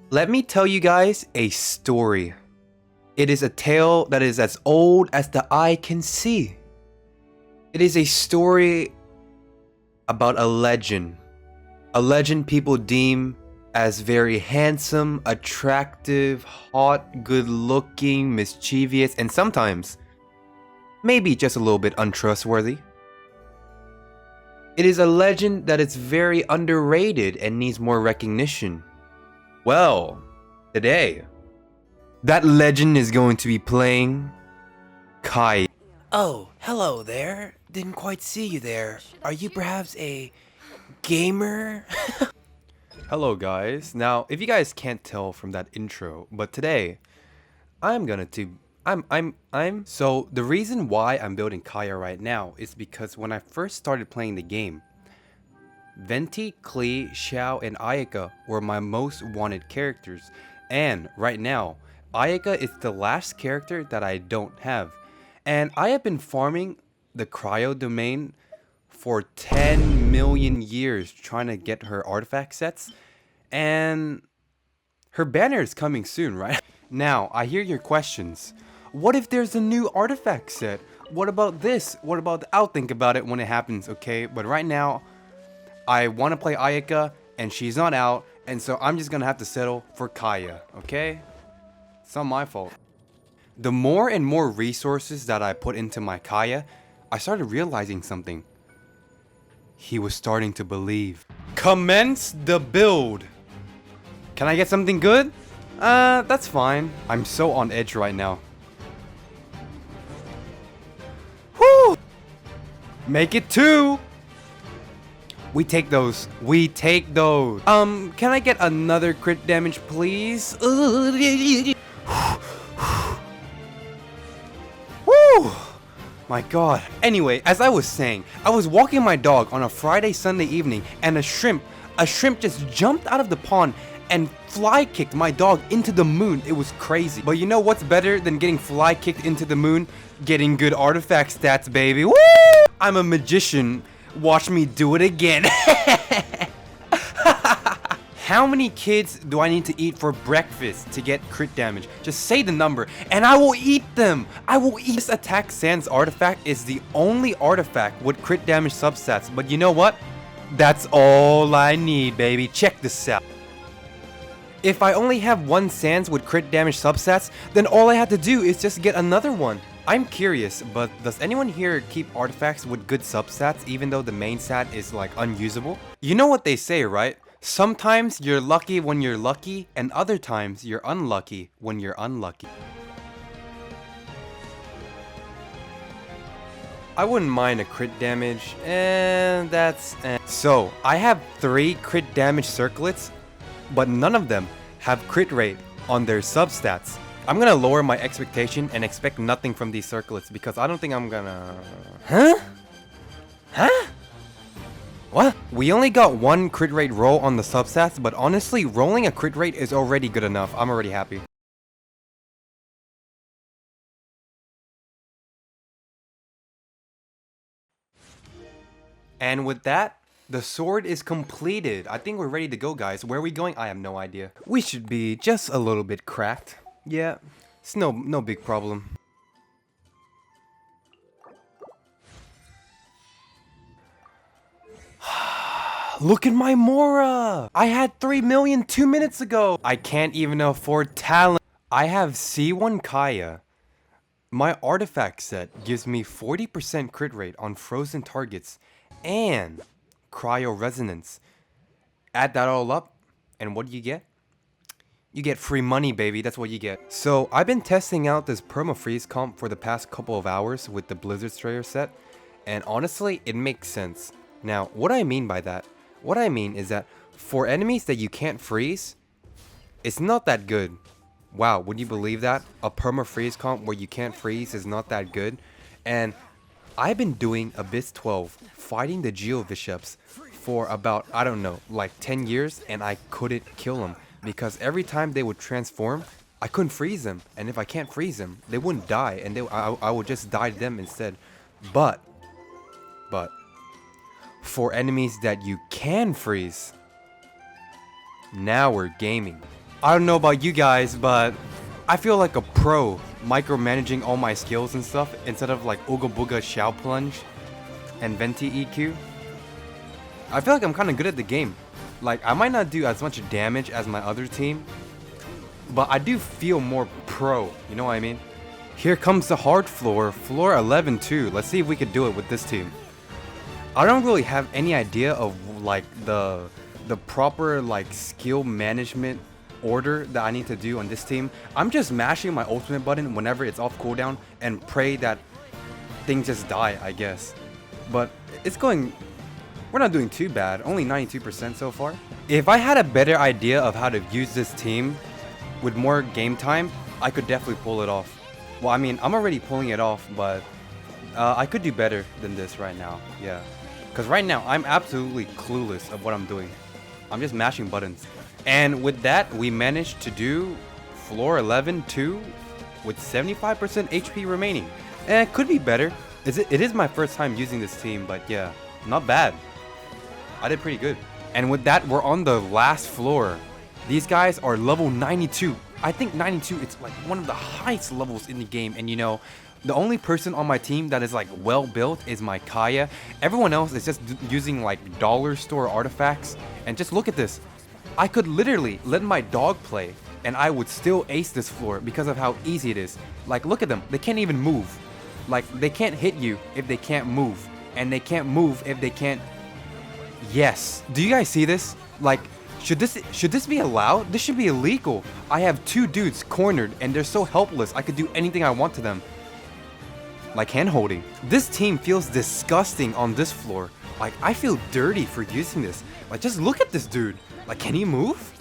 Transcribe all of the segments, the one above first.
Let me tell you guys a story. It is a tale that is as old as the eye can see. It is a story about a legend. A legend people deem as very handsome, attractive, hot, good looking, mischievous, and sometimes maybe just a little bit untrustworthy. It is a legend that is very underrated and needs more recognition. Well, today, that legend is going to be playing kaeya. Oh, hello there. Didn't quite see you there. Are you perhaps a gamer? Hello guys. Now, if you guys can't tell from that intro, but today so the reason why I'm building kaeya right now is because when I first started playing the game, Venti, Klee, Xiao, and Ayaka were my most wanted characters, and right now, Ayaka is the last character that I don't have. And I have been farming the cryo domain for 10 million years trying to get her artifact sets, and her banner is coming soon, right? Now, I hear your questions. What if there's a new artifact set? What about this? What about I'll think about it when it happens, okay? But right now, I want to play Ayaka, and she's not out, and so I'm just gonna have to settle for kaeya, okay? It's not my fault. The more and more resources that I put into my kaeya, I started realizing something. He was starting to believe. Commence the build! Can I get something good? That's fine. I'm so on edge right now. Whew! Make it 2! We take those. We take those. Can I get another crit damage, please? Woo! My god. Anyway, as I was saying, I was walking my dog on a Friday, Sunday evening, and a shrimp just jumped out of the pond and fly kicked my dog into the moon. It was crazy. But you know what's better than getting fly kicked into the moon? Getting good artifact stats, baby. Woo! I'm a magician. Watch me do it again. How many kids do I need to eat for breakfast to get crit damage? Just say the number and I will eat them. I will eat. This attack sans artifact is the only artifact with crit damage substats. But you know what? That's all I need, baby. Check this out. If I only have one sans with crit damage substats, then all I have to do is just get another one. I'm curious, but does anyone here keep artifacts with good substats even though the main stat is like unusable? You know what they say, right? Sometimes you're lucky when you're lucky, and other times you're unlucky when you're unlucky. I wouldn't mind a crit damage, and So, I have 3 crit damage circlets, but none of them have crit rate on their substats. I'm gonna lower my expectation and expect nothing from these circlets because I don't think I'm gonna... Huh? Huh? What? We only got 1 crit rate roll on the substats, but honestly, rolling a crit rate is already good enough. I'm already happy. And with that, the sword is completed. I think we're ready to go, guys. Where are we going? I have no idea. We should be just a little bit cracked. Yeah, it's no big problem. Look at my Mora! I had 3 million 2 minutes ago! I can't even afford talent. I have C1 kaeya. My artifact set gives me 40% crit rate on frozen targets and cryo resonance. Add that all up, and what do you get? You get free money, baby. That's what you get. So I've been testing out this perma-freeze comp for the past couple of hours with the Blizzard Strayer set, and honestly, it makes sense. Now, what I mean by that, what I mean is that for enemies that you can't freeze, it's not that good. Wow, would you believe that? A perma-freeze comp where you can't freeze is not that good. And I've been doing Abyss 12, fighting the Geovisceps for about, I don't know, like 10 years, and I couldn't kill them. Because every time they would transform, I couldn't freeze them. And if I can't freeze them, they wouldn't die, and I would just die to them instead. But, for enemies that you can freeze, now we're gaming. I don't know about you guys, but I feel like a pro micromanaging all my skills and stuff instead of like Ooga Booga Shao Plunge and Venti EQ. I feel like I'm kind of good at the game. Like, I might not do as much damage as my other team, but I do feel more pro, you know what I mean? Here comes the hard floor, floor 11 too. Let's see if we could do it with this team. I don't really have any idea of like the proper like skill management order that I need to do on this team. I'm just mashing my ultimate button whenever it's off cooldown and pray that things just die, I guess. But it's going, we're not doing too bad, only 92% so far. If I had a better idea of how to use this team with more game time, I could definitely pull it off. Well, I mean, I'm already pulling it off, but I could do better than this right now, yeah. Because right now, I'm absolutely clueless of what I'm doing. I'm just mashing buttons. And with that, we managed to do floor 11 too, with 75% HP remaining. And it could be better. It is my first time using this team, but yeah, not bad. I did pretty good. And with that, we're on the last floor. These guys are level 92. I think 92 is like one of the highest levels in the game. And you know, the only person on my team that is like well built is my Kaeya. Everyone else is just using like dollar store artifacts. And just look at this. I could literally let my dog play and I would still ace this floor because of how easy it is. Like, look at them. They can't even move. Like, they can't hit you if they can't move. And they can't move if they can't... Yes. Do you guys see this? Like, should this be allowed? This should be illegal. I have two dudes cornered and they're so helpless. I could do anything I want to them. Like hand holding. This team feels disgusting on this floor. Like, I feel dirty for using this. Like, just look at this dude. Like, can he move?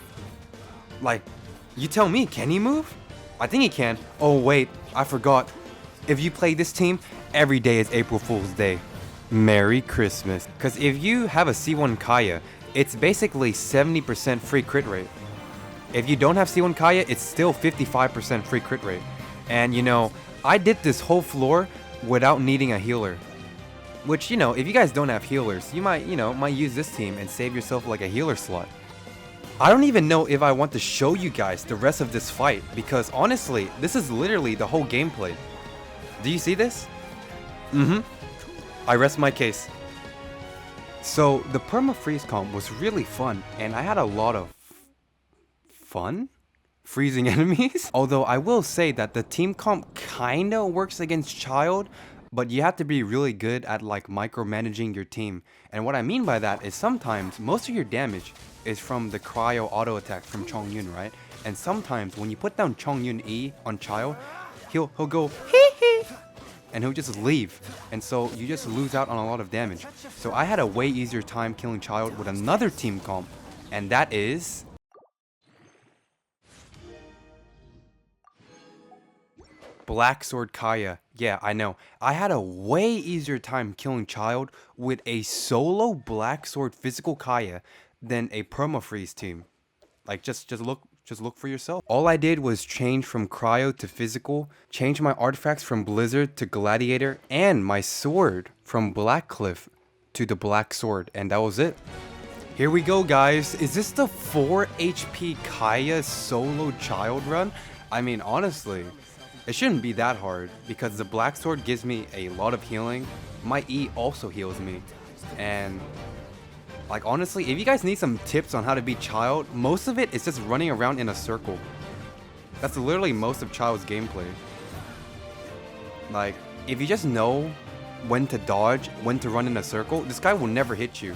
Like, you tell me, can he move? I think he can. Oh wait, I forgot. If you play this team, every day is April Fool's Day. Merry Christmas. Because if you have a C1 Kaeya, it's basically 70% free crit rate. If you don't have C1 Kaeya, it's still 55% free crit rate. And you know, I did this whole floor without needing a healer. Which, you know, if you guys don't have healers, you might use this team and save yourself like a healer slot. I don't even know if I want to show you guys the rest of this fight, because honestly, this is literally the whole gameplay. Do you see this? I rest my case. So, the perma-freeze comp was really fun, and I had a lot of fun freezing enemies. Although I will say that the team comp kinda works against Child, but you have to be really good at like micromanaging your team. And what I mean by that is sometimes most of your damage is from the cryo auto attack from Chongyun, right? And sometimes when you put down Chongyun E on Child, he'll go hee hee, and he'll just leave. And so you just lose out on a lot of damage. So I had a way easier time killing Child with another team comp, and that is Black Sword Kaeya. Yeah, I know. I had a way easier time killing Child with a solo Black Sword physical Kaeya than a perma-freeze team. Like, just look for yourself. All I did was change from cryo to physical, change my artifacts from Blizzard to Gladiator, and my sword from Blackcliff to the Black Sword, and that was it. Here we go, guys. Is this the 4 HP Kaeya solo Child run? I mean, honestly, it shouldn't be that hard, because the Black Sword gives me a lot of healing. My E also heals me. And, like, honestly, if you guys need some tips on how to beat Child, most of it is just running around in a circle. That's literally most of Child's gameplay. Like, if you just know when to dodge, when to run in a circle, this guy will never hit you.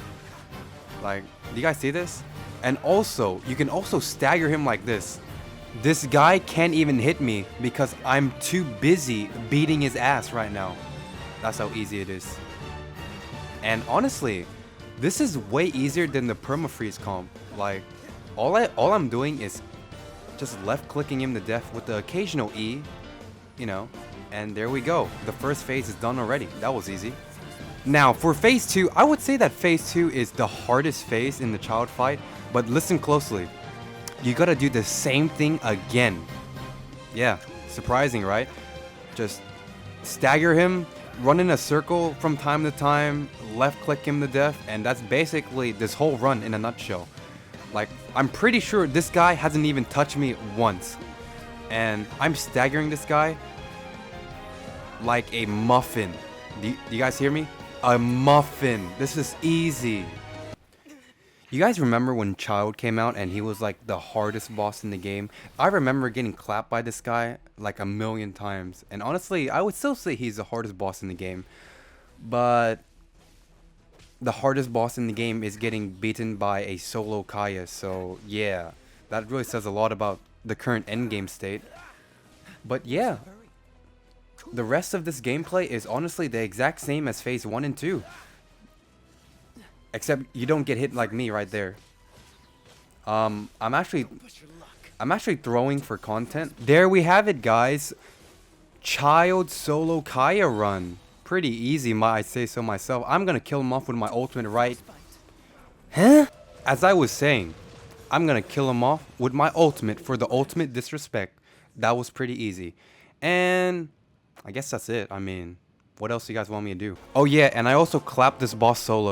Like, do you guys see this? And also, you can also stagger him like this. This guy can't even hit me because I'm too busy beating his ass right now. That's how easy it is. And honestly, this is way easier than the perma-freeze comp. Like, all I'm doing is just left clicking him to death with the occasional E, you know, and there we go. The first phase is done already. That was easy. Now, for phase 2, I would say that phase 2 is the hardest phase in the Child fight, but listen closely. You gotta do the same thing again. Yeah, surprising, right? Just stagger him, run in a circle from time to time, left click him to death, and that's basically this whole run in a nutshell. Like, I'm pretty sure this guy hasn't even touched me once. And I'm staggering this guy like a muffin. Do you guys hear me? A muffin. This is easy. You guys remember when Child came out and he was like the hardest boss in the game? I remember getting clapped by this guy like a million times. And honestly, I would still say he's the hardest boss in the game. But the hardest boss in the game is getting beaten by a solo kaeya. So yeah, that really says a lot about the current endgame state. But yeah, the rest of this gameplay is honestly the exact same as phase 1 and 2. Except you don't get hit like me right there. I'm actually throwing for content. There we have it, guys. Child solo kaeya run. Pretty easy, might I say so myself. I'm gonna kill him off with my ultimate right. Huh? As I was saying, I'm gonna kill him off with my ultimate for the ultimate disrespect. That was pretty easy. And I guess that's it. I mean, what else do you guys want me to do? Oh yeah, and I also clapped this boss solo.